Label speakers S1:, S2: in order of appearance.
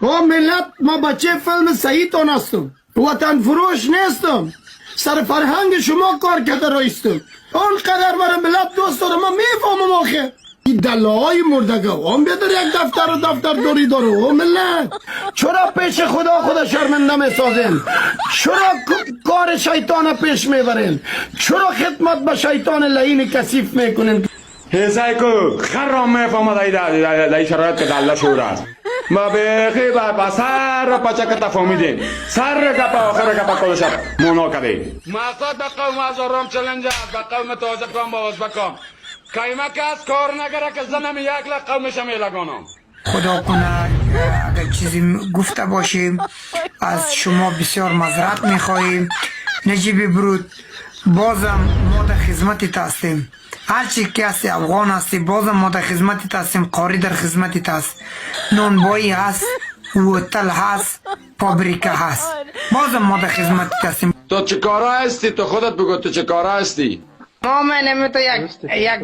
S1: او ملت ما بچه فیلم سعیدتان هستم، وطن فروش نیستم، سر فرهنگ شما کار کرده رایستم. آنقدر برای ملت دوست دارم، من میفهمم آخه این دلای مردگه هم بیادر یک دفتر دوری داره. او ملت چرا پیش خدا شرمنده میسازین؟ چرا کار شیطان پیش میبرین؟ چرا خدمت به شیطان لعین کثیف میکنین؟
S2: حسای کو خرام میفهمد ای شرایط که دلله شور است. ما بخی با سر پچه که تفهمیدیم، سر گپا آخر گپا کلشت مونا کردیم. مقصد به قوم از آرام چلنج است، به قوم تازه کام با ازبکان قیمه کس کار نگره که زنم یک لق قومش میلگانم.
S3: خدا کنه اگر چیزی گفته باشیم از شما بسیار معذرت میخواهیم. نجیب برود بازم ما در خدمتت هستیم، هرچی که هستی افغان هستی بازم ما در خدمتت هستیم، قاری در خدمتت هست، نونبایی هست، هوتل هست، فابریکه هست، بازم ما در خدمتت هستیم.
S2: تو چه کارا هستی؟ تو خودت بگو تو چه کارا هستی؟
S3: ما من تو یک